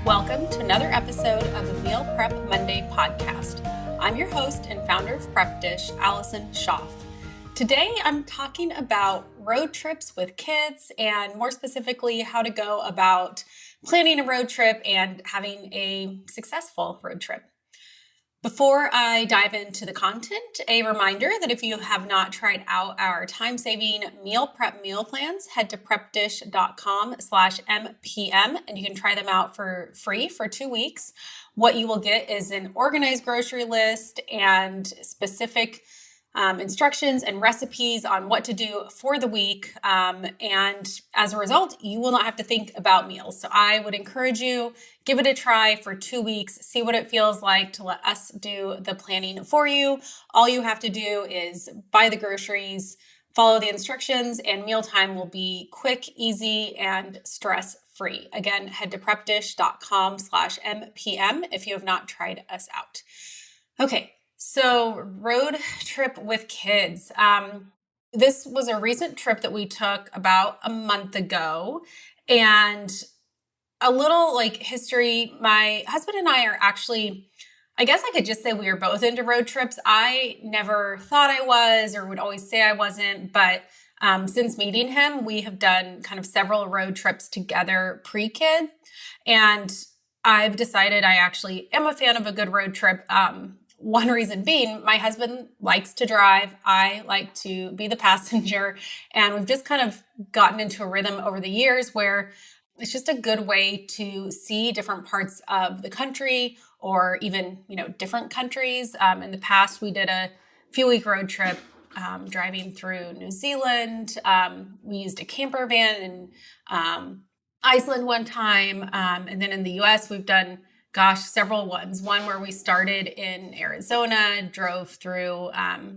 Welcome to another episode of the Meal Prep Monday podcast. I'm your host and founder of Prep Dish, Allison Schaaf. Today, I'm talking about road trips with kids and more specifically, how to go about planning a road trip and having a successful road trip. Before I dive into the content, a reminder that if you have not tried out our time-saving meal prep meal plans, head to prepdish.com/MPM and you can try them out for free for 2 weeks. What you will get is an organized grocery list and specific instructions and recipes on what to do for the week. And as a result, you will not have to think about meals. So I would encourage you, give it a try for 2 weeks, see what it feels like to let us do the planning for you. All you have to do is buy the groceries, follow the instructions, and mealtime will be quick, easy, and stress-free. Again, head to prepdish.com/MPM if you have not tried us out. Okay. So road trip with kids. This was a recent trip that we took about a month ago, and a little history. My husband and I are actually, I guess I could just say we were both into road trips. I never thought I was or would always say I wasn't, but since meeting him, we have done kind of several road trips together pre-kid, and I've decided I actually am a fan of a good road trip. One reason being, my husband likes to drive. I like to be the passenger. And we've just kind of gotten into a rhythm over the years where it's just a good way to see different parts of the country or even, different countries. In the past, we did a few-week road trip driving through New Zealand. We used a camper van in Iceland one time. And then in the US, we've done several ones. One where we started in Arizona, drove through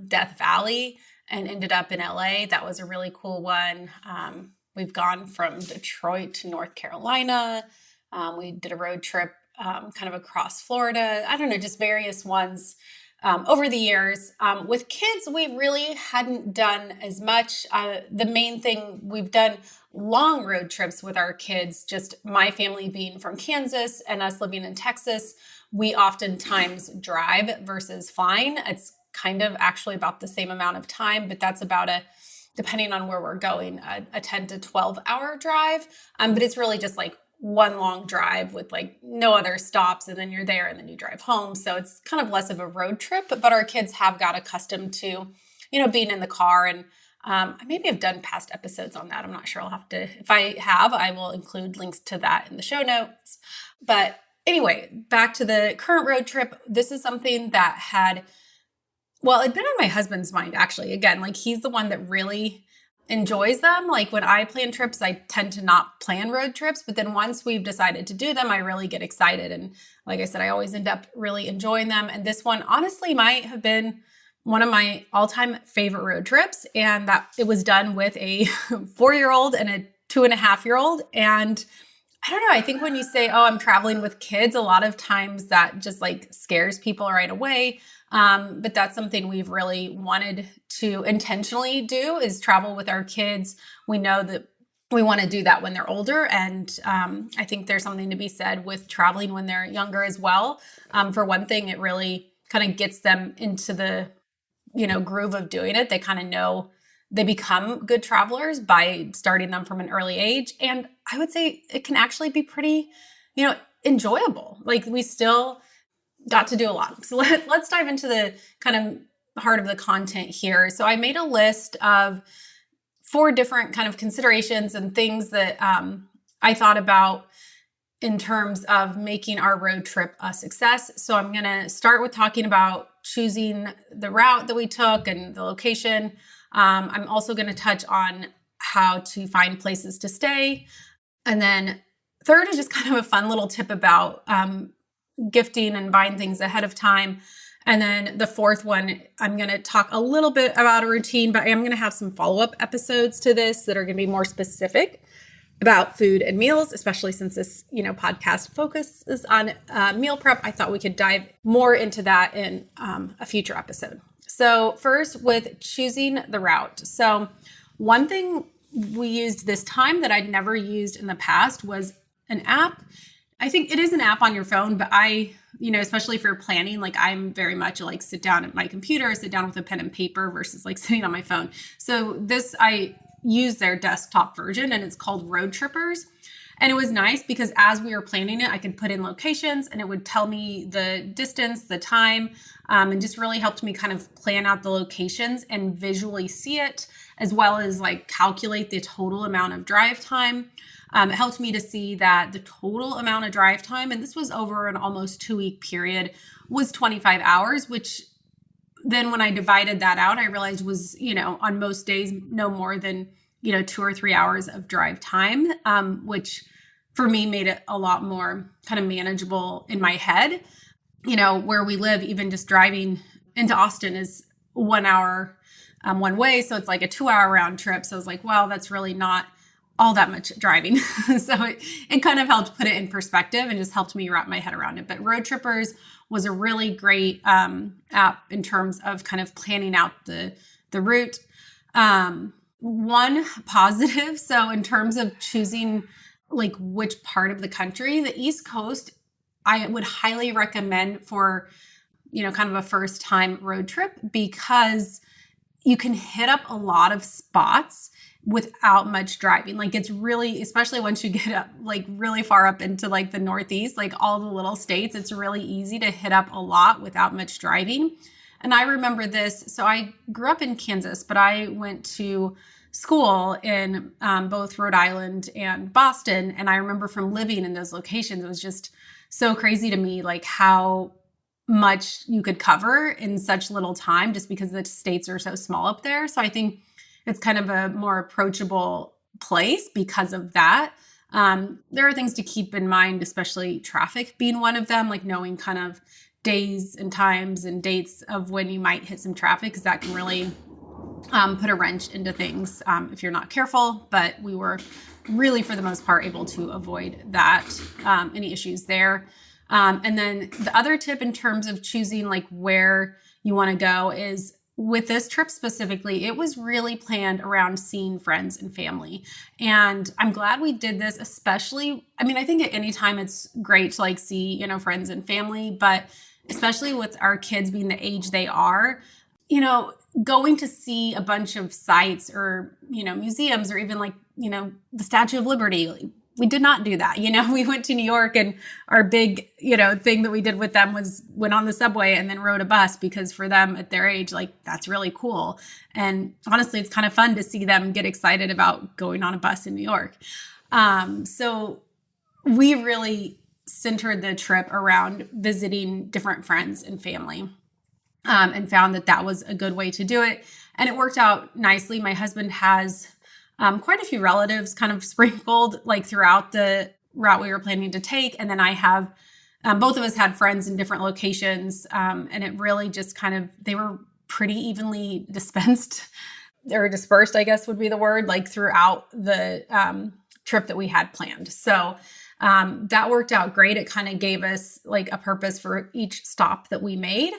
Death Valley, and ended up in LA. That was a really cool one. We've gone from Detroit to North Carolina. We did a road trip kind of across Florida. I don't know, just various ones over the years. With kids, we really hadn't done as much. The main thing, we've done long road trips with our kids, just my family being from Kansas and us living in Texas. We oftentimes drive versus flying. It's kind of actually about the same amount of time, but that's about depending on where we're going, a 10 to 12 hour drive. But it's really just one long drive with no other stops, and then you're there and then you drive home. So it's kind of less of a road trip, but our kids have got accustomed to, being in the car. And I maybe have done past episodes on that. I'm not sure. I'll have to, if I have, I will include links to that in the show notes. But anyway, back to the current road trip. This is something that it'd been on my husband's mind, actually. Again, he's the one that really enjoys them. When I plan trips, I tend to not plan road trips, but then once we've decided to do them, I really get excited. And like I said, I always end up really enjoying them. And this one honestly might have been one of my all-time favorite road trips. And that it was done with a 4-year-old and a 2.5-year-old. And I don't know, I think when you say, I'm traveling with kids, a lot of times that just scares people right away. But that's something we've really wanted to intentionally do, is travel with our kids. We know that we want to do that when they're older. And I think there's something to be said with traveling when they're younger as well. For one thing, it really kind of gets them into the, groove of doing it. They kind of know, they become good travelers by starting them from an early age. And I would say it can actually be pretty, enjoyable. We still got to do a lot. So let's dive into the kind of heart of the content here. So I made a list of 4 different kind of considerations and things that I thought about in terms of making our road trip a success. So I'm going to start with talking about choosing the route that we took and the location. I'm also going to touch on how to find places to stay. And then third is just kind of a fun little tip about gifting and buying things ahead of time. And then the fourth one, I'm going to talk a little bit about a routine, but I am going to have some follow-up episodes to this that are going to be more specific about food and meals, especially since this, podcast focuses on meal prep. I thought we could dive more into that in a future episode. So first, with choosing the route. So one thing we used this time that I'd never used in the past was an app. I think it is an app on your phone, but especially if you're planning, like I'm very much like sit down at my computer, sit down with a pen and paper versus like sitting on my phone. So I use their desktop version and it's called Roadtrippers. And it was nice because as we were planning it, I could put in locations and it would tell me the distance, the time, and just really helped me kind of plan out the locations and visually see it, as well as like calculate the total amount of drive time. It helped me to see that the total amount of drive time, and this was over an almost 2-week period, was 25 hours, which then when I divided that out, I realized was, on most days, no more than, 2 or 3 hours of drive time, which for me made it a lot more kind of manageable in my head. Where we live, even just driving into Austin is 1 hour one way. So it's like a 2-hour round trip. So I was like, wow, that's really not all that much driving. So it kind of helped put it in perspective and just helped me wrap my head around it. But Roadtrippers was a really great app in terms of kind of planning out the route. One positive, so in terms of choosing like which part of the country, the East Coast, I would highly recommend for, kind of a first time road trip because you can hit up a lot of spots without much driving. Like it's really, especially once you get up like really far up into like the Northeast, like all the little states, it's really easy to hit up a lot without much driving. And I remember this. So I grew up in Kansas, but I went to school in both Rhode Island and Boston. And I remember from living in those locations, it was just so crazy to me, like how much you could cover in such little time just because the states are so small up there. So I think it's kind of a more approachable place because of that. There are things to keep in mind, especially traffic being one of them, like knowing kind of days and times and dates of when you might hit some traffic, because that can really put a wrench into things if you're not careful. But we were really, for the most part, able to avoid that, any issues there. And then the other tip in terms of choosing like where you want to go is with this trip specifically, it was really planned around seeing friends and family. And I'm glad we did this, especially, I think at any time it's great to like see, friends and family, but especially with our kids being the age they are, going to see a bunch of sites or, museums or even like, the Statue of Liberty. We did not do that. We went to New York and our big, thing that we did with them was went on the subway and then rode a bus because for them at their age, like that's really cool. And honestly, it's kind of fun to see them get excited about going on a bus in New York. So we really centered the trip around visiting different friends and family. And found that was a good way to do it. And it worked out nicely. My husband has quite a few relatives kind of sprinkled like throughout the route we were planning to take. And then I have, both of us had friends in different locations. And it really just they were pretty evenly dispersed, I guess would be the word, like throughout the trip that we had planned. So that worked out great. It kind of gave us like a purpose for each stop that we made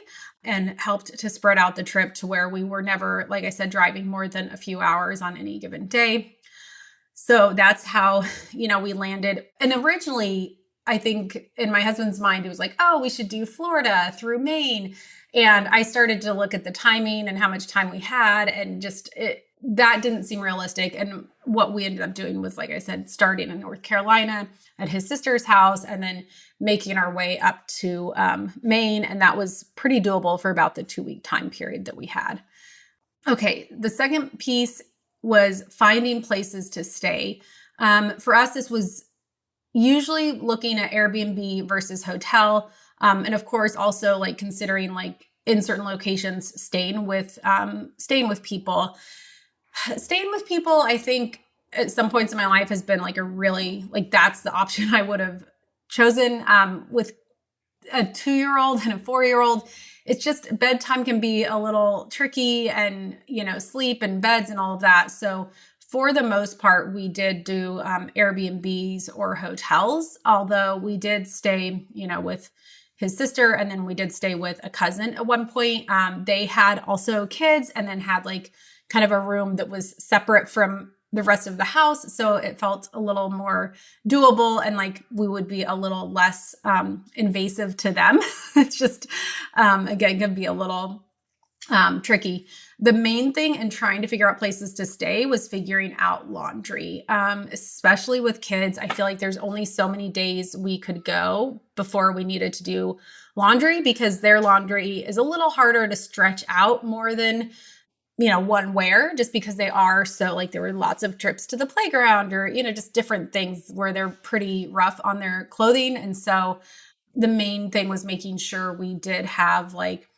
and helped to spread out the trip to where we were never, like I said, driving more than a few hours on any given day. So that's how, we landed. And originally, I think in my husband's mind, it was like, oh, we should do Florida through Maine. And I started to look at the timing and how much time we had and that didn't seem realistic. And what we ended up doing was, like I said, starting in North Carolina at his sister's house and then making our way up to Maine. And that was pretty doable for about the 2-week time period that we had. Okay, the second piece was finding places to stay. For us, this was usually looking at Airbnb versus hotel. And of course, also like considering like in certain locations, staying with people. Staying with people, I think at some points in my life has been like a really, like that's the option I would have chosen. With a 2-year-old and a 4-year-old, it's just bedtime can be a little tricky and, sleep and beds and all of that. So for the most part, we did do Airbnbs or hotels, although we did stay, with his sister. And then we did stay with a cousin at one point. They had also kids and then had like kind of a room that was separate from the rest of the house. So it felt a little more doable and like we would be a little less invasive to them. It's just, again, could be a little tricky. The main thing in trying to figure out places to stay was figuring out laundry, especially with kids. I feel like there's only so many days we could go before we needed to do laundry because their laundry is a little harder to stretch out more than one wear, just because they are so like there were lots of trips to the playground or just different things where they're pretty rough on their clothing. And so the main thing was making sure we did have like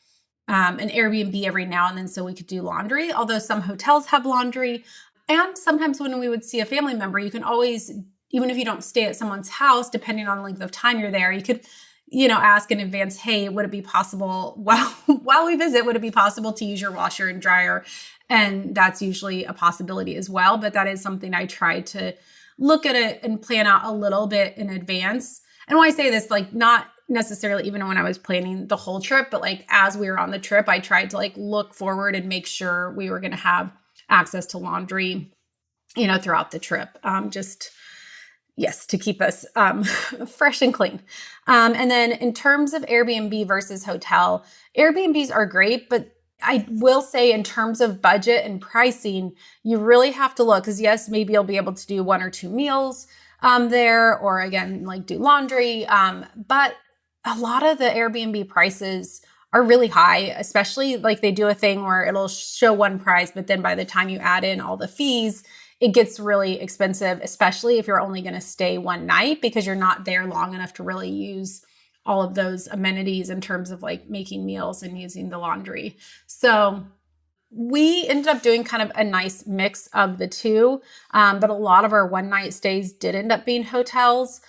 an Airbnb every now and then so we could do laundry, although some hotels have laundry. And sometimes when we would see a family member, you can always, even if you don't stay at someone's house, depending on the length of time you're there, you could, ask in advance, hey, would it be possible while we visit, would it be possible to use your washer and dryer? And that's usually a possibility as well. But that is something I try to look at it and plan out a little bit in advance. And when I say this, like not necessarily even when I was planning the whole trip, but like as we were on the trip, I tried to like look forward and make sure we were going to have access to laundry, throughout the trip. Yes, to keep us fresh and clean. And then in terms of Airbnb versus hotel, Airbnbs are great, but I will say in terms of budget and pricing, you really have to look because yes, maybe you'll be able to do 1 or 2 meals there, or again, like do laundry. But a lot of the Airbnb prices are really high, especially like they do a thing where it'll show one price, but then by the time you add in all the fees, it gets really expensive, especially if you're only going to stay one night because you're not there long enough to really use all of those amenities in terms of like making meals and using the laundry. So we ended up doing kind of a nice mix of the two, but a lot of our one night stays did end up being hotels.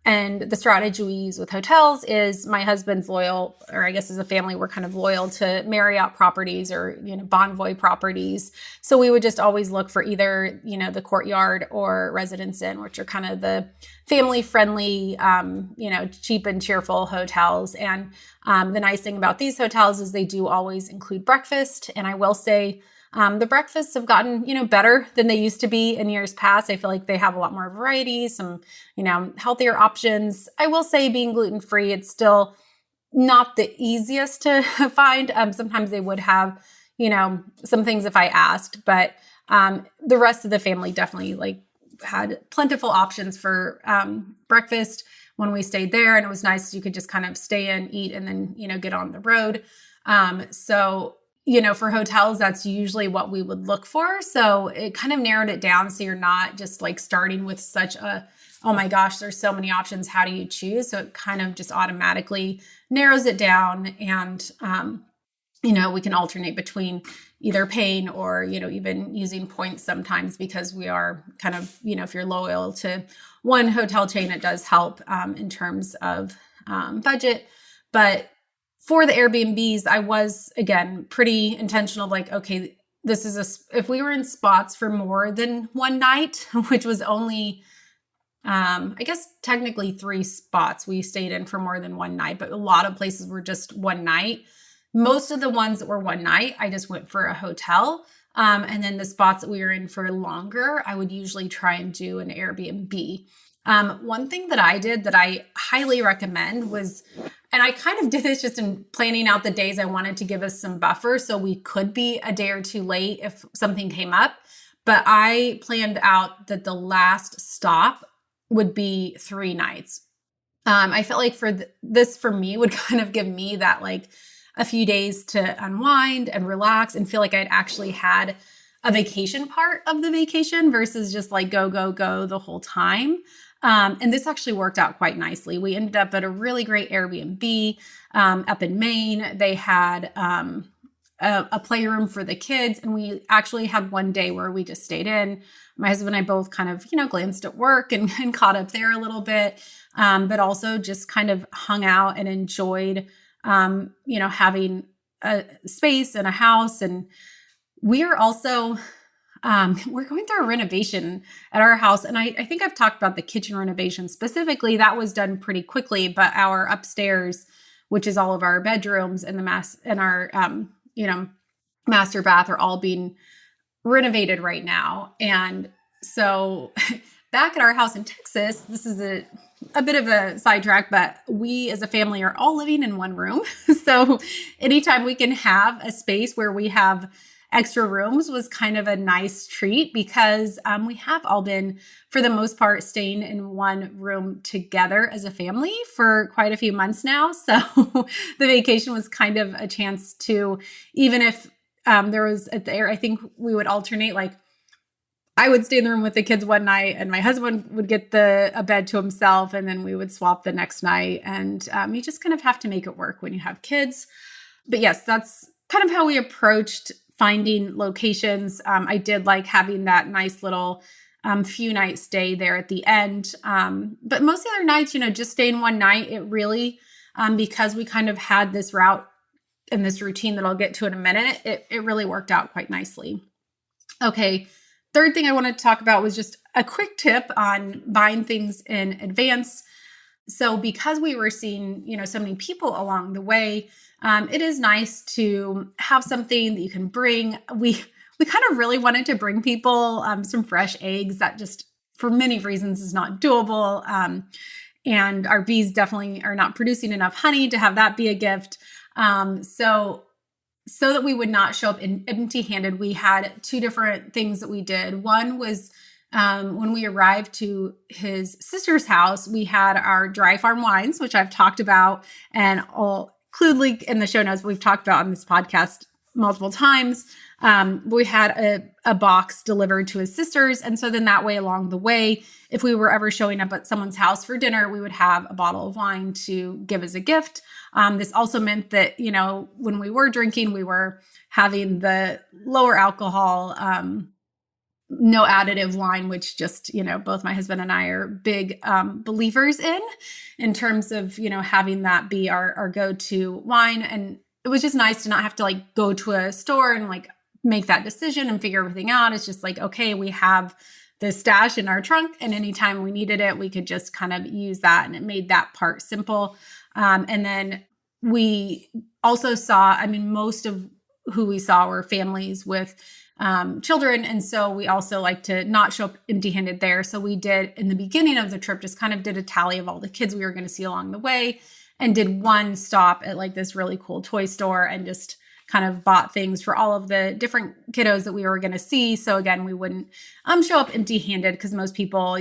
And the strategy we use with hotels is my husband's loyal, or I guess as a family, we're kind of loyal to Marriott properties or, Bonvoy properties. So we would just always look for either, the Courtyard or Residence Inn, which are kind of the family friendly, cheap and cheerful hotels. And the nice thing about these hotels is they do always include breakfast. And I will say, the breakfasts have gotten, better than they used to be in years past. I feel like they have a lot more variety, some, healthier options. I will say being gluten-free, it's still not the easiest to find. Sometimes they would have, some things if I asked, but the rest of the family definitely like had plentiful options for breakfast when we stayed there. And it was nice. You could just kind of stay in, eat, and then, get on the road. For hotels, that's usually what we would look for. So it kind of narrowed it down. So you're not just like starting with such a, oh my gosh, there's so many options. How do you choose? So it kind of just automatically narrows it down. And, we can alternate between either paying or, even using points sometimes because we are kind of, if you're loyal to one hotel chain, it does help in terms of budget. But for the Airbnbs, I was, again, pretty intentional, like, okay, this is if we were in spots for more than one night, which was only, I guess, technically 3 spots we stayed in for more than one night, but a lot of places were just one night. Most of the ones that were one night, I just went for a hotel. And then the spots that we were in for longer, I would usually try and do an Airbnb. One thing that I did that I highly recommend was, and I kind of did this just in planning out the days I wanted to give us some buffer so we could be a day or two late if something came up. But I planned out that the last stop would be 3 nights. I felt like this for me would kind of give me that like a few days to unwind and relax and feel like I'd actually had a vacation part of the vacation versus just like go, go, go the whole time. And this actually worked out quite nicely. We ended up at a really great Airbnb up in Maine. They had a playroom for the kids. And we actually had one day where we just stayed in. My husband and I both kind of, glanced at work and caught up there a little bit, but also just kind of hung out and enjoyed, having a space and a house. And we are also we're going through a renovation at our house. And I think I've talked about the kitchen renovation specifically. That was done pretty quickly, but our upstairs, which is all of our bedrooms and our, master bath are all being renovated right now. And so back at our house in Texas, this is a bit of a sidetrack, but we as a family are all living in one room. So anytime we can have a space where we have extra rooms was kind of a nice treat because we have all been, for the most part, staying in one room together as a family for quite a few months now. So the vacation was kind of a chance to, even if there was at the I think we would alternate, like I would stay in the room with the kids one night and my husband would get a bed to himself, and then we would swap the next night. And you just kind of have to make it work when you have kids. But yes, that's kind of how we approached finding locations. I did like having that nice little few night stay there at the end. But most of the other nights, just staying one night, it really, because we kind of had this route and this routine that I'll get to in a minute, it really worked out quite nicely. Okay. Third thing I wanted to talk about was just a quick tip on buying things in advance. So because we were seeing, so many people along the way, it is nice to have something that you can bring. We kind of really wanted to bring people some fresh eggs. That just, for many reasons, is not doable. And our bees definitely are not producing enough honey to have that be a gift. So that we would not show up empty-handed, we had two different things that we did. One was when we arrived to his sister's house, we had our dry farm wines, which I've talked about, and I'll include link in the show notes. We've talked about on this podcast multiple times. We had a box delivered to his sister's. And so then that way along the way, if we were ever showing up at someone's house for dinner, we would have a bottle of wine to give as a gift. This also meant that, when we were drinking, we were having the lower alcohol, no additive wine, which just, both my husband and I are big believers in terms of, having that be our go-to wine. And it was just nice to not have to go to a store and make that decision and figure everything out. It's just okay, we have this stash in our trunk, and anytime we needed it, we could just kind of use that. And it made that part simple. And then we also saw, most of who we saw were families with children. And so we also like to not show up empty-handed there. So we did, in the beginning of the trip, just kind of did a tally of all the kids we were going to see along the way, and did one stop at this really cool toy store and just kind of bought things for all of the different kiddos that we were going to see. So again, we wouldn't show up empty-handed, because most people,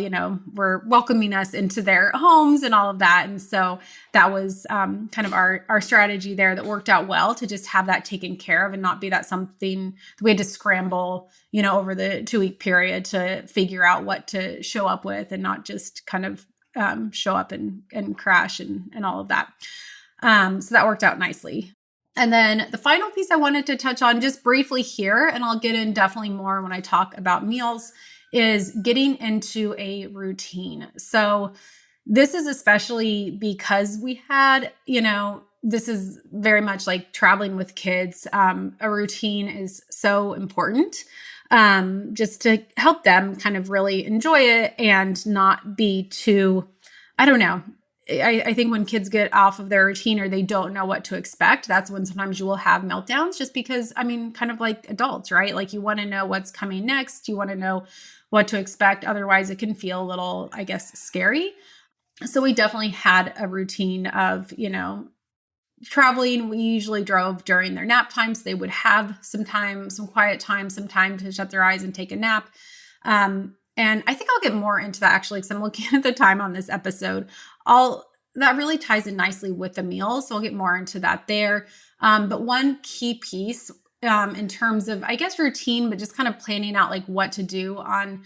were welcoming us into their homes and all of that. And so that was kind of our strategy there that worked out well, to just have that taken care of and not be that something that we had to scramble, over the 2-week period to figure out what to show up with, and not just kind of show up and crash and all of that. So that worked out nicely. And then the final piece I wanted to touch on just briefly here, and I'll get in definitely more when I talk about meals, is getting into a routine. So this is especially because we had, this is very much like traveling with kids. A routine is so important, just to help them kind of really enjoy it and not be too, I don't know. I think when kids get off of their routine or they don't know what to expect, that's when sometimes you will have meltdowns, just because, kind of like adults, right? You want to know what's coming next. You want to know what to expect. Otherwise, it can feel a little, I guess, scary. So we definitely had a routine of, traveling. We usually drove during their nap times. They would have some time, some quiet time, some time to shut their eyes and take a nap. And I think I'll get more into that actually, because I'm looking at the time on this episode. That really ties in nicely with the meals. So I'll get more into that there. But one key piece in terms of, I guess, routine, but just kind of planning out what to do on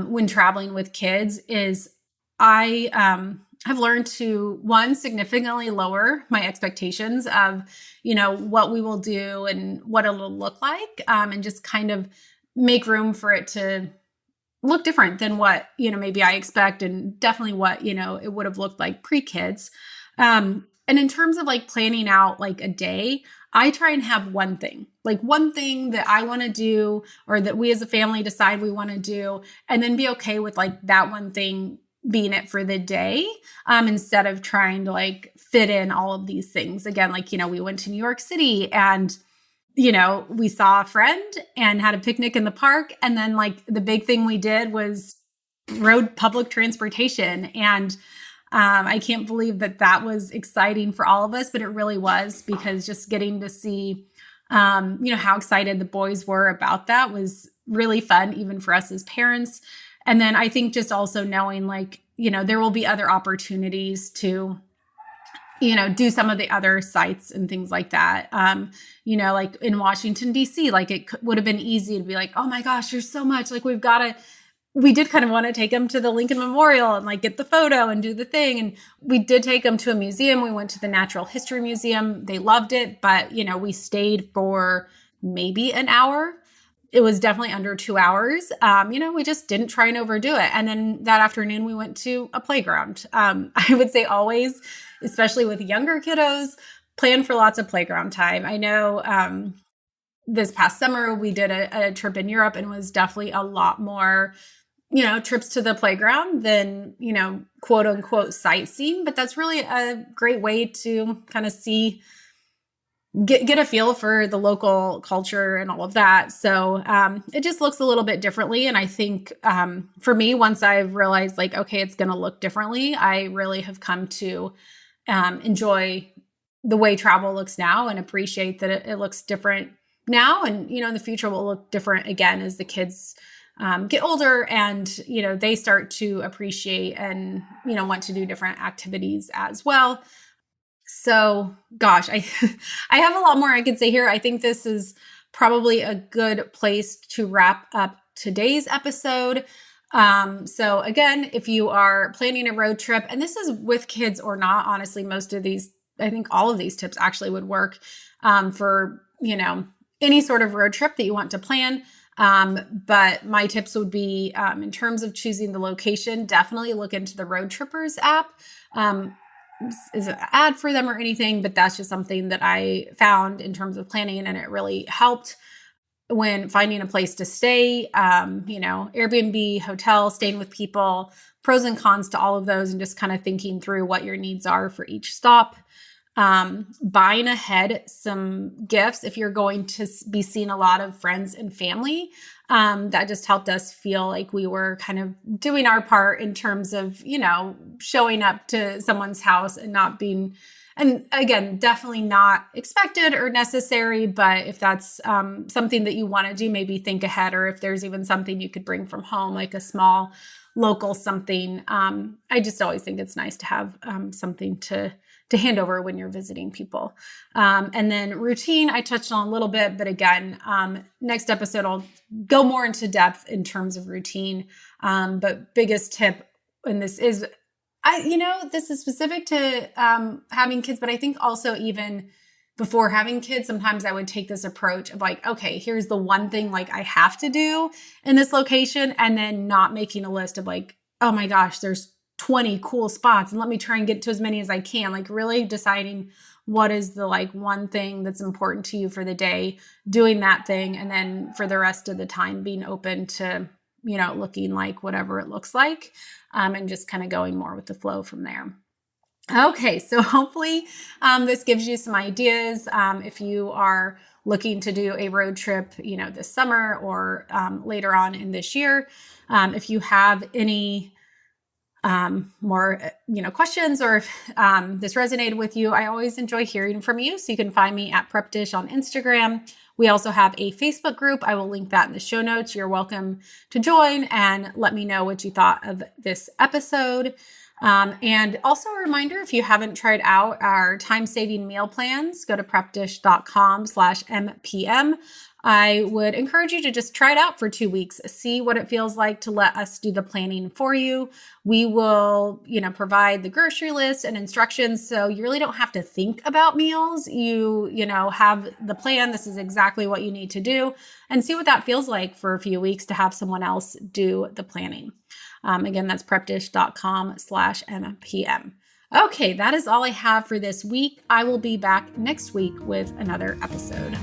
when traveling with kids is I have learned to, one, significantly lower my expectations of, what we will do and what it'll look like, and just kind of make room for it to look different than what, maybe I expect, and definitely what, it would have looked like pre-kids. And in terms of planning out a day, I try and have one thing that I want to do, or that we as a family decide we want to do, and then be okay with that one thing being it for the day, instead of trying to fit in all of these things. Again, we went to New York City, and we saw a friend and had a picnic in the park. And then like the big thing we did was rode public transportation. And I can't believe that was exciting for all of us, but it really was, because just getting to see, how excited the boys were about that was really fun, even for us as parents. And then I think just also knowing like, there will be other opportunities to, do some of the other sites and things like that. Like in Washington, D.C., like it would have been easy to be like, oh my gosh, there's so much, like we did kind of want to take them to the Lincoln Memorial and like get the photo and do the thing. And we did take them to a museum. We went to the Natural History Museum. They loved it, but we stayed for maybe an hour. It was definitely under 2 hours. We just didn't try and overdo it. And then that afternoon we went to a playground. I would say always, especially with younger kiddos, plan for lots of playground time. I know this past summer we did a trip in Europe, and was definitely a lot more, trips to the playground than, quote unquote sightseeing. But that's really a great way to kind of get a feel for the local culture and all of that. So it just looks a little bit differently. And I think for me, once I've realized like, okay, it's going to look differently, I really have come to enjoy the way travel looks now, and appreciate that it looks different now. And, in the future will look different again as the kids get older, and, they start to appreciate and, want to do different activities as well. So gosh, I have a lot more I could say here. I think this is probably a good place to wrap up today's episode. So again, if you are planning a road trip, and this is with kids or not, honestly, I think all of these tips actually would work for, any sort of road trip that you want to plan. But my tips would be, in terms of choosing the location, definitely look into the Roadtrippers app. Is an ad for them or anything, but that's just something that I found in terms of planning, and it really helped when finding a place to stay. Airbnb, hotel, staying with people, pros and cons to all of those, and just kind of thinking through what your needs are for each stop. Buying ahead some gifts if you're going to be seeing a lot of friends and family. That just helped us feel like we were kind of doing our part in terms of, showing up to someone's house and not being, and again, definitely not expected or necessary, but if that's something that you want to do, maybe think ahead, or if there's even something you could bring from home, like a small local something. I just always think it's nice to have something to hand over when you're visiting people. And then routine, I touched on a little bit, but again, next episode, I'll go more into depth in terms of routine. But biggest tip, and this is specific to having kids, but I think also even before having kids, sometimes I would take this approach of like, okay, here's the one thing like I have to do in this location, and then not making a list of like, oh my gosh, there's 20 cool spots and let me try and get to as many as I can. Like really deciding what is the like one thing that's important to you for the day, doing that thing. And then for the rest of the time being open to, looking like whatever it looks like, and just kind of going more with the flow from there. Okay. So hopefully this gives you some ideas. If you are looking to do a road trip, this summer or later on in this year, if you have any more, questions, or if this resonated with you, I always enjoy hearing from you. So you can find me at Prep Dish on Instagram. We also have a Facebook group. I will link that in the show notes. You're welcome to join and let me know what you thought of this episode. And also a reminder, if you haven't tried out our time-saving meal plans, go to prepdish.com/MPM. I would encourage you to just try it out for 2 weeks, see what it feels like to let us do the planning for you. We will, provide the grocery list and instructions. So you really don't have to think about meals. You have the plan. This is exactly what you need to do, and see what that feels like for a few weeks to have someone else do the planning. Again, that's prepdish.com/MPM. Okay, that is all I have for this week. I will be back next week with another episode.